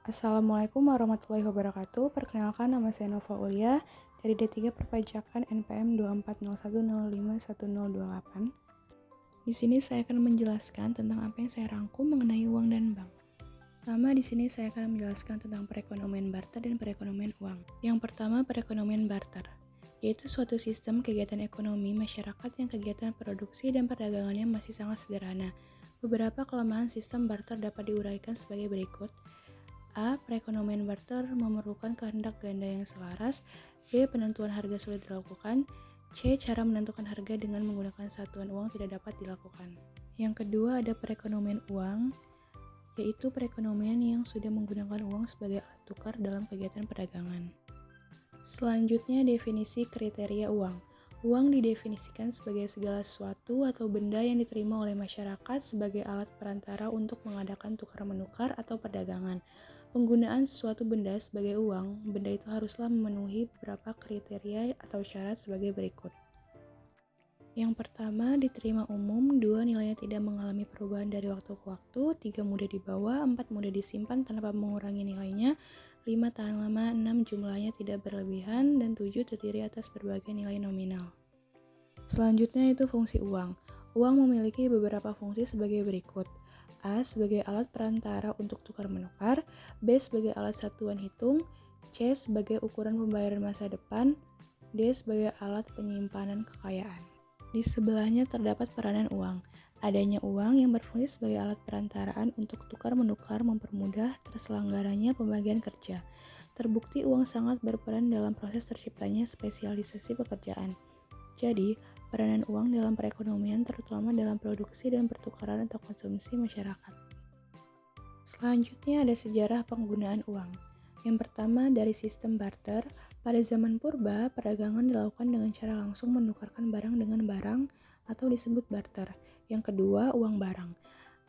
Assalamualaikum warahmatullahi wabarakatuh. Perkenalkan, nama saya Nova Ulia dari D3 Perpajakan NPM 24010051028. Di sini saya akan menjelaskan tentang apa yang saya rangkum mengenai uang dan bank. Pertama, di sini saya akan menjelaskan tentang perekonomian barter dan perekonomian uang. Yang pertama, perekonomian barter, yaitu suatu sistem kegiatan ekonomi masyarakat yang kegiatan produksi dan perdagangannya masih sangat sederhana. Beberapa kelemahan sistem barter dapat diuraikan sebagai berikut. A. Perekonomian barter memerlukan kehendak ganda yang selaras. B. Penentuan harga sulit dilakukan. C. Cara menentukan harga dengan menggunakan satuan uang tidak dapat dilakukan. Yang kedua ada perekonomian uang, yaitu perekonomian yang sudah menggunakan uang sebagai alat tukar dalam kegiatan perdagangan. Selanjutnya definisi kriteria uang. Uang didefinisikan sebagai segala sesuatu atau benda yang diterima oleh masyarakat sebagai alat perantara untuk mengadakan tukar-menukar atau perdagangan. Penggunaan sesuatu benda sebagai uang, benda itu haruslah memenuhi beberapa kriteria atau syarat sebagai berikut. Yang pertama, diterima umum. 2. Nilainya tidak mengalami perubahan dari waktu ke waktu. 3. Mudah dibawa. 4. Mudah disimpan tanpa mengurangi nilainya. 5. Tahan lama. 6. Jumlahnya tidak berlebihan. Dan 7. Terdiri atas berbagai nilai nominal. Selanjutnya itu fungsi uang. Uang memiliki beberapa fungsi sebagai berikut. A. Sebagai alat perantara untuk tukar-menukar. B. Sebagai alat satuan hitung. C. Sebagai ukuran pembayaran masa depan. D. Sebagai alat penyimpanan kekayaan. Di sebelahnya terdapat peranan uang. Adanya uang yang berfungsi sebagai alat perantaraan untuk tukar-menukar mempermudah terselenggaranya pembagian kerja. Terbukti uang sangat berperan dalam proses terciptanya spesialisasi pekerjaan. Jadi, peranan uang dalam perekonomian terutama dalam produksi dan pertukaran atau konsumsi masyarakat. Selanjutnya ada sejarah penggunaan uang. Yang pertama dari sistem barter. Pada zaman purba, perdagangan dilakukan dengan cara langsung menukarkan barang dengan barang atau disebut barter. Yang kedua, uang barang.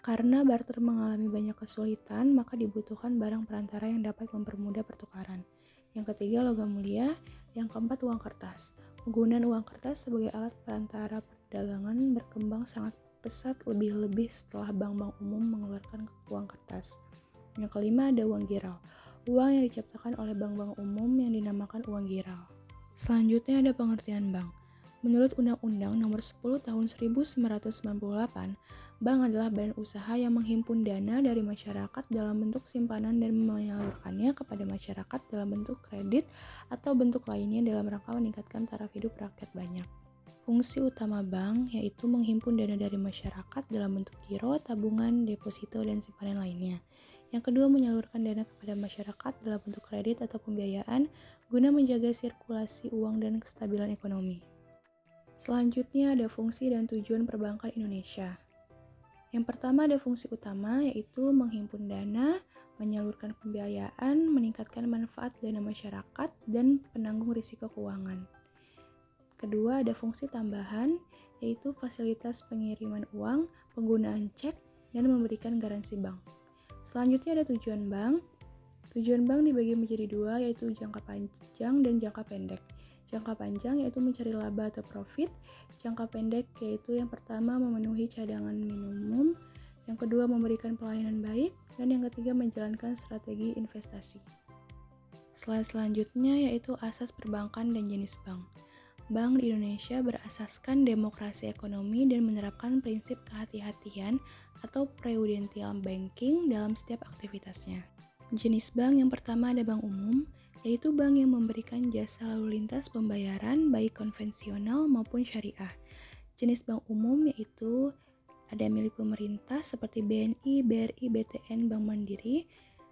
Karena barter mengalami banyak kesulitan, maka dibutuhkan barang perantara yang dapat mempermudah pertukaran. Yang ketiga, logam mulia. Yang keempat, uang kertas. Penggunaan uang kertas sebagai alat perantara perdagangan berkembang sangat pesat lebih-lebih setelah bank-bank umum mengeluarkan uang kertas. Yang kelima, ada uang giral. Uang yang diciptakan oleh bank-bank umum yang dinamakan uang giral. Selanjutnya ada pengertian bank. Menurut Undang-Undang Nomor 10 Tahun 1998, bank adalah badan usaha yang menghimpun dana dari masyarakat dalam bentuk simpanan dan menyalurkannya kepada masyarakat dalam bentuk kredit atau bentuk lainnya dalam rangka meningkatkan taraf hidup rakyat banyak. Fungsi utama bank yaitu menghimpun dana dari masyarakat dalam bentuk giro, tabungan, deposito, dan simpanan lainnya. Yang kedua, menyalurkan dana kepada masyarakat dalam bentuk kredit atau pembiayaan guna menjaga sirkulasi uang dan kestabilan ekonomi. Selanjutnya ada fungsi dan tujuan perbankan Indonesia. Yang pertama ada fungsi utama yaitu menghimpun dana, menyalurkan pembiayaan, meningkatkan manfaat dana masyarakat, dan penanggung risiko keuangan. Kedua, ada fungsi tambahan, yaitu fasilitas pengiriman uang, penggunaan cek, dan memberikan garansi bank. Selanjutnya ada tujuan bank. Tujuan bank dibagi menjadi dua, yaitu jangka panjang dan jangka pendek. Jangka panjang yaitu mencari laba atau profit. Jangka pendek yaitu yang pertama memenuhi cadangan minimum, yang kedua memberikan pelayanan baik, dan yang ketiga menjalankan strategi investasi. Slide selanjutnya yaitu asas perbankan dan jenis bank. Bank di Indonesia berasaskan demokrasi ekonomi dan menerapkan prinsip kehati-hatian atau prudential banking dalam setiap aktivitasnya. Jenis bank yang pertama ada bank umum, yaitu bank yang memberikan jasa lalu lintas pembayaran baik konvensional maupun syariah. Jenis bank umum yaitu ada milik pemerintah seperti BNI, BRI, BTN, Bank Mandiri.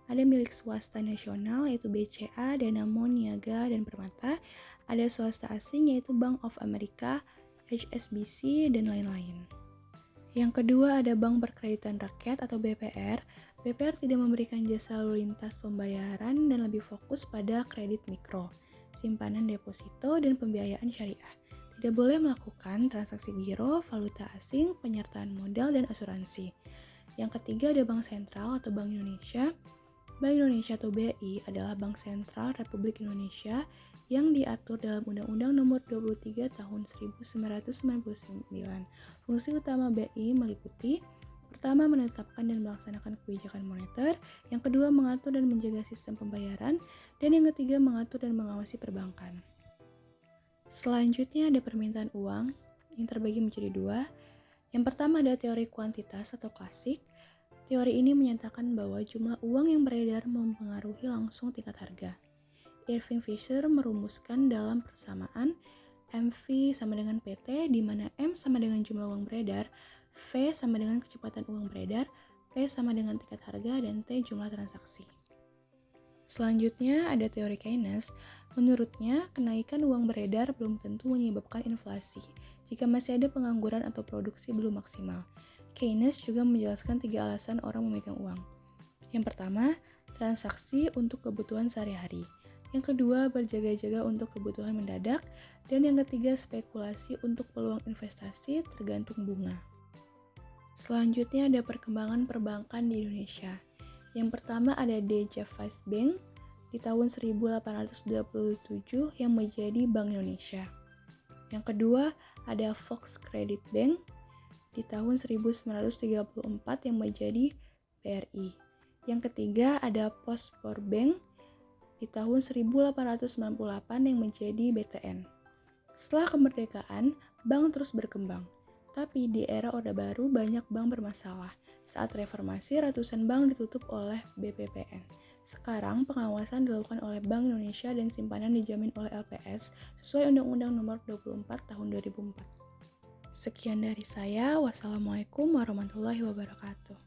Ada milik swasta nasional yaitu BCA, Danamon, Niaga, dan Permata. Ada swasta asing yaitu Bank of America, HSBC, dan lain-lain. Yang kedua ada Bank Berkreditan Rakyat atau BPR. BPR tidak memberikan jasa lalu lintas pembayaran dan lebih fokus pada kredit mikro, simpanan deposito, dan pembiayaan syariah. Tidak boleh melakukan transaksi giro, valuta asing, penyertaan modal, dan asuransi. Yang ketiga ada Bank Sentral atau Bank Indonesia. Bank Indonesia atau BI adalah Bank Sentral Republik Indonesia yang diatur dalam Undang-Undang Nomor 23 Tahun 1999. Fungsi utama BI meliputi Pertama, menetapkan dan melaksanakan kebijakan moneter. Yang kedua, mengatur dan menjaga sistem pembayaran. Dan yang ketiga, mengatur dan mengawasi perbankan. Selanjutnya ada permintaan uang yang terbagi menjadi dua. Yang pertama ada teori kuantitas atau klasik. Teori ini menyatakan bahwa jumlah uang yang beredar mempengaruhi langsung tingkat harga. Irving Fisher merumuskan dalam persamaan MV sama dengan PT, di mana M sama dengan jumlah uang beredar, V sama dengan kecepatan uang beredar, P sama dengan tingkat harga, dan T jumlah transaksi. Selanjutnya ada teori Keynes. Menurutnya, kenaikan uang beredar belum tentu menyebabkan inflasi jika masih ada pengangguran atau produksi belum maksimal. Keynes juga menjelaskan 3 alasan orang memegang uang. Yang pertama, transaksi untuk kebutuhan sehari-hari. Yang kedua, berjaga-jaga untuk kebutuhan mendadak. Dan yang ketiga, spekulasi untuk peluang investasi tergantung bunga. Selanjutnya ada perkembangan perbankan di Indonesia. Yang pertama ada DJ Vice Bank di tahun 1827 yang menjadi Bank Indonesia. Yang kedua ada Fox Credit Bank di tahun 1934 yang menjadi BRI. Yang ketiga ada Postpor Bank di tahun 1898 yang menjadi BTN. Setelah kemerdekaan, bank terus berkembang. Tapi di era Orde Baru banyak bank bermasalah. Saat reformasi, ratusan bank ditutup oleh BPPN. Sekarang pengawasan dilakukan oleh Bank Indonesia dan simpanan dijamin oleh LPS sesuai Undang-Undang Nomor 24 Tahun 2004. Sekian dari saya. Wassalamualaikum warahmatullahi wabarakatuh.